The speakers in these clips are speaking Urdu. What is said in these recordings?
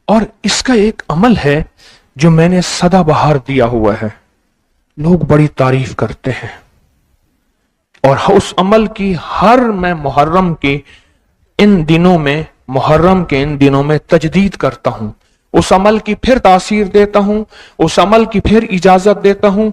اور اس کا ایک عمل ہے جو میں نے سدا بہار دیا ہوا ہے، لوگ بڑی تعریف کرتے ہیں، اور اس عمل کی میں محرم کے ان دنوں میں تجدید کرتا ہوں، اس عمل کی پھر تاثیر دیتا ہوں، اس عمل کی پھر اجازت دیتا ہوں،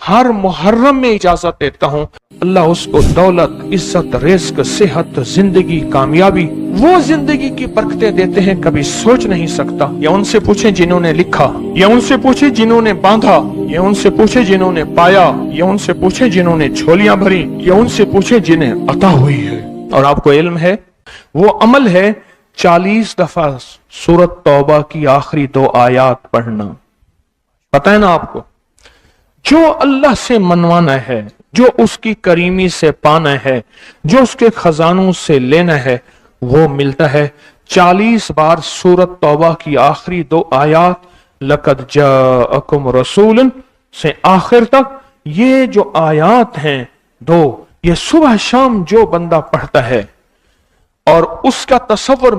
ہر محرم میں اجازت دیتا ہوں۔ اللہ اس کو دولت، عزت، رزق، صحت، زندگی، کامیابی، وہ زندگی کی برکتیں دیتے ہیں کبھی سوچ نہیں سکتا۔ یا ان سے پوچھیں جنہوں نے لکھا، یا ان سے پوچھیں جنہوں نے باندھا، یا ان سے پوچھیں جنہوں نے پایا، یا ان سے پوچھیں جنہوں نے جھولیاں بھری، یا ان سے پوچھیں جنہیں عطا ہوئی ہے۔ اور آپ کو علم ہے وہ عمل ہے 40 دفعہ سورۃ توبہ کی آخری 2 آیات پڑھنا۔ پتہ ہے نا آپ کو، جو اللہ سے منوانا ہے، جو اس کی کریمی سے پانا ہے، جو اس کے خزانوں سے لینا ہے، وہ ملتا ہے۔ 40 بار سورۃ توبہ کی آخری 2 آیات لَقَدْ جَاءَكُمْ رَسُولٌ سے آخر تک، یہ جو آیات ہیں 2، یہ صبح شام جو بندہ پڑھتا ہے اور اس کا تصور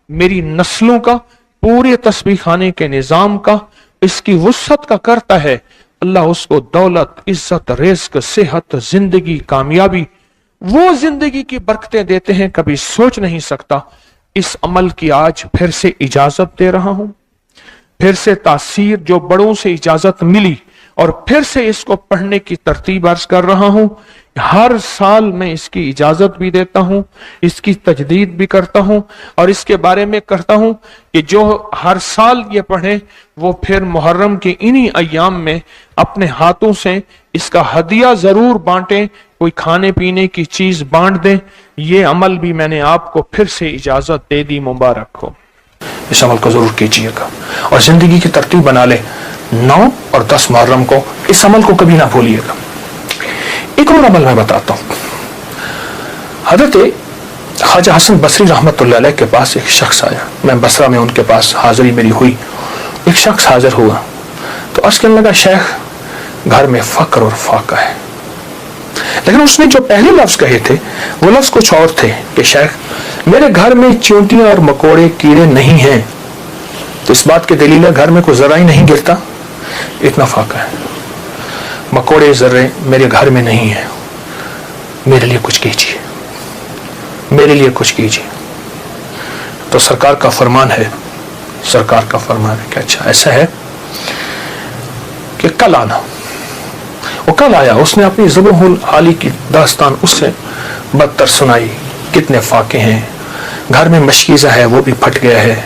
میری نسلوں کا، پورے تسبیح خانے کے نظام کا، اس کی وسعت کا کرتا ہے، اللہ اس کو دولت، عزت، رزق، صحت، زندگی، کامیابی، وہ زندگی کی برکتیں دیتے ہیں کبھی سوچ نہیں سکتا۔ اس عمل کی آج پھر سے اجازت دے رہا ہوں، پھر سے تاثیر جو بڑوں سے اجازت ملی، اور پھر سے اس کو پڑھنے کی ترتیب عرض کر رہا ہوں۔ ہر سال میں اس کی اجازت بھی دیتا ہوں، اس کی تجدید بھی کرتا ہوں، اور اس کے بارے میں کرتا ہوں کہ جو ہر سال یہ پڑھیں وہ پھر محرم کے انہی ایام میں اپنے ہاتھوں سے اس کا ہدیہ ضرور بانٹیں، کوئی کھانے پینے کی چیز بانٹ دیں۔ یہ عمل بھی میں نے آپ کو پھر سے اجازت دے دی، مبارک ہو۔ اس عمل کو ضرور کیجیے گا اور زندگی کی ترتیب بنا لے۔ 9 اور 10 محرم کو اس عمل کو کبھی نہ بھولیے گا۔ ایک اور عمل میں بتاتا ہوں۔ حضرت خواجہ حسن بصری رحمت اللہ علیہ کے پاس ایک شخص آیا، میں بصرہ میں ان کے پاس حاضری میری ہوئی، ایک شخص حاضر ہوا تو عرض کرنے لگا، شیخ گھر میں فقر اور فاقہ ہے، لیکن اس نے جو پہلے لفظ کہے تھے وہ لفظ کچھ اور تھے کہ شیخ میرے گھر میں چیونٹیاں اور مکوڑے کیڑے نہیں ہیں، تو اس بات کی دلیل ہے گھر میں کوئی ذرہ ہی نہیں گرتا، اتنا فاقہ ہے، مکوڑے ذرے میرے گھر میں نہیں ہیں، میرے لیے کچھ کیجیے، میرے لیے کچھ کیجیے۔ تو سرکار کا فرمان ہے کہ اچھا ایسا ہے کہ کل آنا۔ وہ کل آیا، اس نے اپنی ذبح العالی کی داستان اس سے بدتر سنائی، کتنے فاقے ہیں، گھر میں مشکیزہ ہے وہ بھی پھٹ گیا ہے،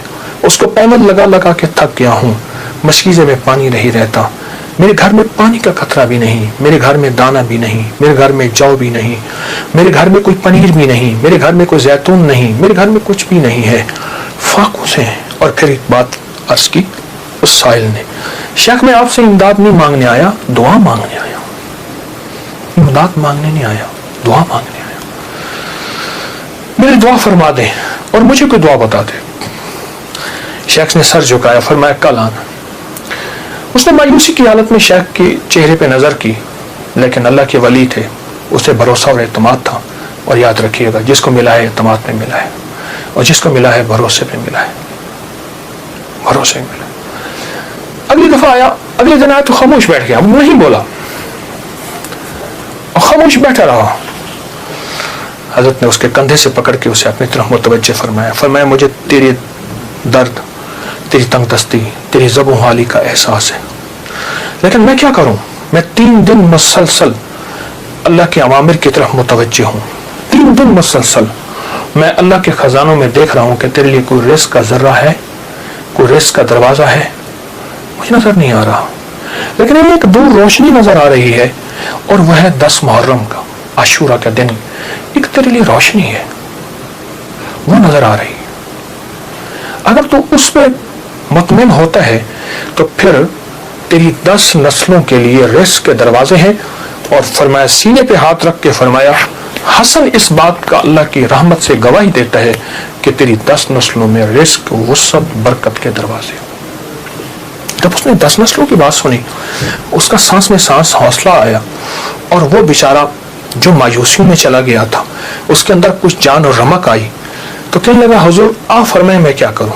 اس کو پیمد لگا لگا کے تھک گیا ہوں، مشکیزے میں پانی نہیں رہتا، میرے گھر میں پانی کا قطرہ بھی نہیں، میرے گھر میں دانہ بھی نہیں، میرے گھر میں جو بھی نہیں، میرے گھر میں کوئی پنیر بھی نہیں، میرے گھر میں کوئی زیتون نہیں، میرے گھر میں کچھ بھی نہیں ہے، فاقوں سے ہیں۔ اور پھر ایک بات عرض کی اس سائل نے، شیخ میں آپ سے امداد نہیں مانگنے آیا، دعا مانگنے آیا، امداد مانگنے نہیں آیا، دعا مانگنے آیا، میری دعا فرما دیں اور مجھے کوئی دعا بتا دے۔ شیخ نے سر جھکایا، فرمایا کل آنا۔ اس نے مایوسی کی حالت میں شیخ کے چہرے پہ نظر کی، لیکن اللہ کے ولی تھے، اسے بھروسہ اور اعتماد تھا، اور یاد رکھیے گا جس کو ملا ہے اعتماد میں ملا ہے، اور جس کو ملا ہے بھروسے پہ ملا ہے، بھروسے میں ملا ہے۔ اگلی دفعہ آیا، اگلے دن آیا تو خاموش بیٹھ گیا، وہ نہیں بولا اور خاموش بیٹھا رہا۔ حضرت نے اس کے کندھے سے پکڑ کے اسے اپنی طرف متوجہ فرمایا مجھے تیری درد، تیری تنگ دستی، تیری ذبح حالی کا احساس ہے، لیکن میں کیا کروں، میں 3 دن مسلسل اللہ کے اوامر کی طرف متوجہ ہوں، 3 دن مسلسل میں اللہ کے خزانوں میں دیکھ رہا ہوں کہ تیرے لیے کوئی رزق کا ذرہ ہے، کوئی رزق کا دروازہ ہے، مجھے نظر نہیں آ رہا، لیکن ایک دور روشنی نظر آ رہی ہے، اور وہ ہے 10 محرم کا، عاشورہ کا دن، ایک تیرے لیے روشنی ہے، وہ نظر آ رہی ہے۔ اگر تو اس پہ مطمئن ہوتا ہے تو پھر تیری 10 نسلوں کے لیے رزق کے دروازے ہیں۔ اور فرمایا، سینے پہ ہاتھ رکھ کے فرمایا، حسن اس بات کا اللہ کی رحمت سے گواہی دیتا ہے کہ تیری 10 نسلوں میں رزق، وسعت، برکت کے دروازے۔ جب اس نے 10 نسلوں کی بات سنی، اس کا سانس میں سانس، حوصلہ آیا، اور وہ بیچارہ جو مایوسیوں میں چلا گیا تھا اس کے اندر کچھ جان اور رمق آئی، تو کہنے لگا، حضور آپ فرمائیں میں کیا کروں،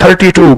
32,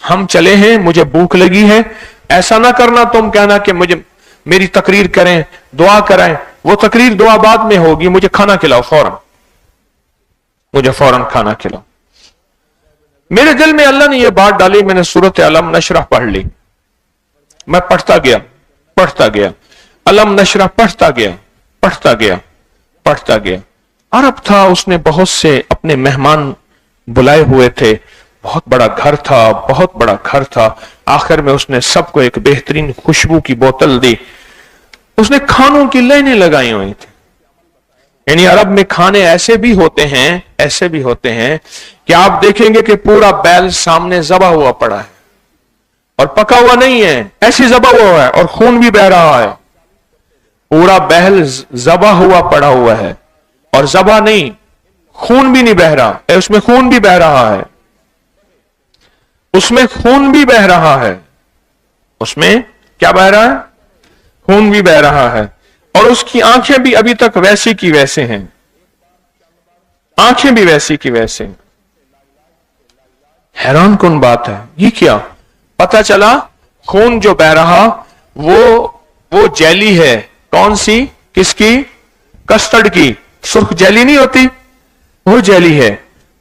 ہم چلے ہیں, مجھے بھوک لگی ہے, ایسا نہ کرنا تم کہنا کہ مجھے میری تقریر کریں, دعا کریں, وہ تقریر دعا بعد میں ہوگی, مجھے کھانا کھلاؤ فوراً, مجھے فوراً کھانا کھلاؤ. میرے دل میں اللہ نے یہ بات ڈالی, میں نے سورۃ علم نشرح پڑھ لی, میں پڑھتا گیا, علم نشرح پڑھتا گیا. عرب تھا, اس نے بہت سے اپنے مہمان بلائے ہوئے تھے, بہت بڑا گھر تھا. آخر میں اس نے سب کو ایک بہترین خوشبو کی بوتل دی, اس نے کھانوں کی لائنیں لگائی ہوئی تھی. یعنی عرب میں کھانے ایسے بھی ہوتے ہیں کہ آپ دیکھیں گے کہ پورا بیل سامنے ذبح ہوا پڑا ہے اور پکا ہوا نہیں ہے, ایسی ذبح ہوا ہے اور خون بھی بہ رہا ہے. پورا بیل ذبح ہوا پڑا ہوا ہے اور ذبح نہیں, خون بھی نہیں بہ رہا, اس میں خون بھی بہ رہا ہے, اس میں خون بھی بہ رہا ہے, اس میں کیا بہ رہا ہے, خون بھی بہ رہا ہے. اور اس کی آنکھیں بھی ابھی تک ویسی کی ویسے ہیں, آنکھیں بھی ویسی کی ویسے. حیران کن بات ہے, یہ کیا؟ پتا چلا خون جو بہ رہا وہ جیلی ہے. کون سی؟ کس کی؟ کسٹرڈ کی. سرخ جیلی نہیں ہوتی, وہ جیلی ہے.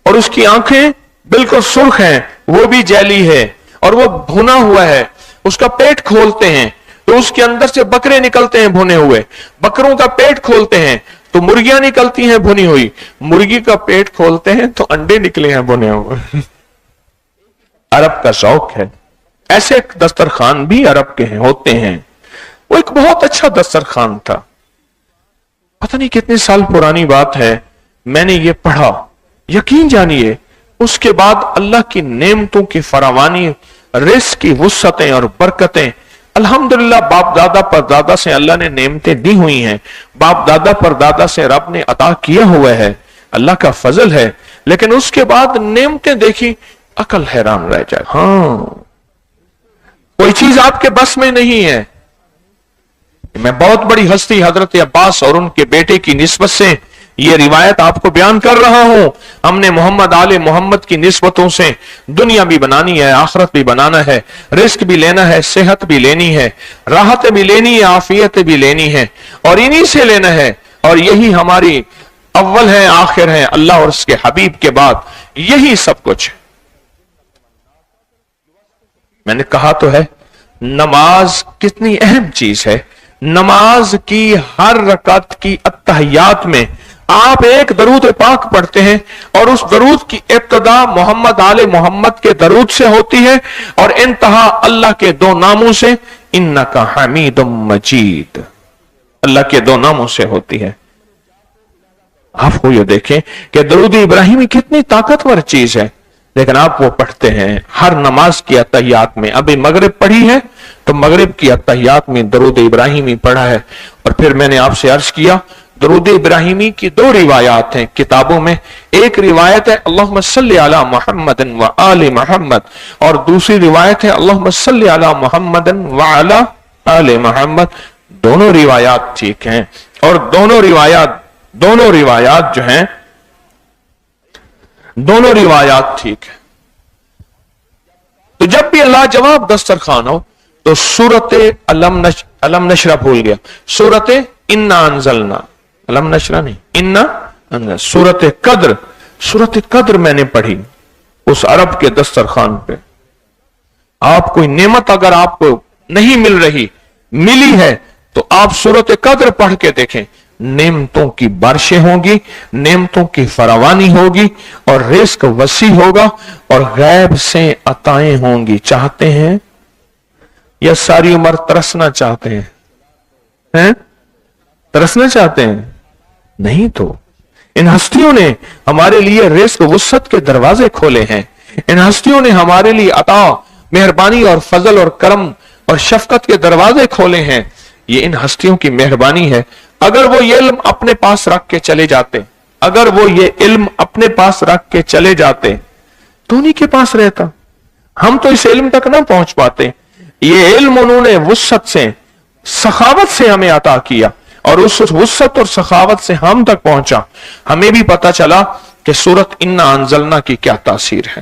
اور اس کی آنکھیں بالکل سرخ ہیں, وہ بھی جیلی ہے. اور وہ بھنا ہوا ہے. اس کا پیٹ کھولتے ہیں تو اس کے اندر سے بکرے نکلتے ہیں بھنے ہوئے. بکروں کا پیٹ کھولتے ہیں تو مرغیاں نکلتی ہیں بھنی ہوئی. مرغی کا پیٹ کھولتے ہیں تو انڈے نکلے ہیں بھنے ہوئے. عرب کا شوق ہے. ایسے دسترخوان بھی عرب کے ہوتے ہیں. وہ ایک بہت اچھا دسترخوان تھا. پتہ نہیں کتنے سال پرانی بات ہے, میں نے یہ پڑھا. یقین جانیے اس کے بعد اللہ کی نعمتوں کی فراوانی, رزق کی وسعتیں اور برکتیں, الحمدللہ باپ دادا پر دادا سے اللہ نے نعمتیں دی ہوئی ہیں. باپ دادا پر دادا سے رب نے عطا کیا ہوا ہے, اللہ کا فضل ہے. لیکن اس کے بعد نعمتیں دیکھی, عقل حیران رہ جائے. ہاں, کوئی چیز آپ کے بس میں نہیں ہے. میں بہت بڑی ہستی حضرت عباس اور ان کے بیٹے کی نسبت سے یہ روایت آپ کو بیان کر رہا ہوں. ہم نے محمد آل محمد کی نسبتوں سے دنیا بھی بنانی ہے, آخرت بھی بنانا ہے, رزق بھی لینا ہے, صحت بھی لینی ہے, راحت بھی لینی ہے, عافیت بھی لینی ہے, اور انہی سے لینا ہے. اور یہی ہماری اول ہے, آخر ہے, اللہ اور اس کے حبیب کے بعد یہی سب کچھ. میں نے کہا تو ہے, نماز کتنی اہم چیز ہے. نماز کی ہر رکعت کی اتحیات میں آپ ایک درود پاک پڑھتے ہیں, اور اس درود کی ابتدا محمد آل محمد کے درود سے ہوتی ہے اور انتہا اللہ کے دو ناموں سے, انکا حمید مجید, اللہ کے دو ناموں سے ہوتی ہے. آپ کو یہ دیکھیں کہ درود ابراہیمی کتنی طاقتور چیز ہے, لیکن آپ وہ پڑھتے ہیں ہر نماز کی اتحیات میں. ابھی مغرب پڑھی ہے تو مغرب کی اتحیات میں درود ابراہیمی پڑھا ہے. اور پھر میں نے آپ سے عرض کیا, درود ابراہیمی کی دو روایات ہیں کتابوں میں. ایک روایت ہے اللہم صلی علی محمد و آل محمد, اور دوسری روایت ہے اللہم صلی علی محمد و علی آل محمد. دونوں روایات ٹھیک ہیں, اور دونوں روایات جو ہیں, دونوں روایات ٹھیک ہے. تو جب بھی اللہ جواب دسترخوان ہو تو سورت علم نشرح بھول گیا, سورت انا انزلنا, علم نشرح نہیں, انا انزلنا, سورت قدر میں نے پڑھی اس عرب کے دسترخوان پہ. آپ کوئی نعمت اگر آپ کو نہیں مل رہی, ملی ہے, تو آپ سورت قدر پڑھ کے دیکھیں, نعمتوں کی بارشیں ہوں گی, نعمتوں کی فراوانی ہوگی, اور رزق وسیع ہوگا, اور غیب سے عطائیں ہوں گی. چاہتے ہیں یا ساری عمر ترسنا چاہتے ہیں؟ ترسنا چاہتے ہیں؟ نہیں. تو ان ہستیوں نے ہمارے لیے رزق وسعت کے دروازے کھولے ہیں. ان ہستیوں نے ہمارے لیے عطا, مہربانی اور فضل اور کرم اور شفقت کے دروازے کھولے ہیں. یہ ان ہستیوں کی مہربانی ہے. اگر وہ یہ علم اپنے پاس رکھ کے چلے جاتے, تو انہی کے پاس رہتا. ہم تو اس علم تک نہ پہنچ پاتے. یہ علم انہوں نے وسعت سے, سخاوت سے ہمیں عطا کیا, اور اس وسعت اور سخاوت سے ہم تک پہنچا. ہمیں بھی پتا چلا کہ سورت انا انزلنا کی کیا تاثیر ہے.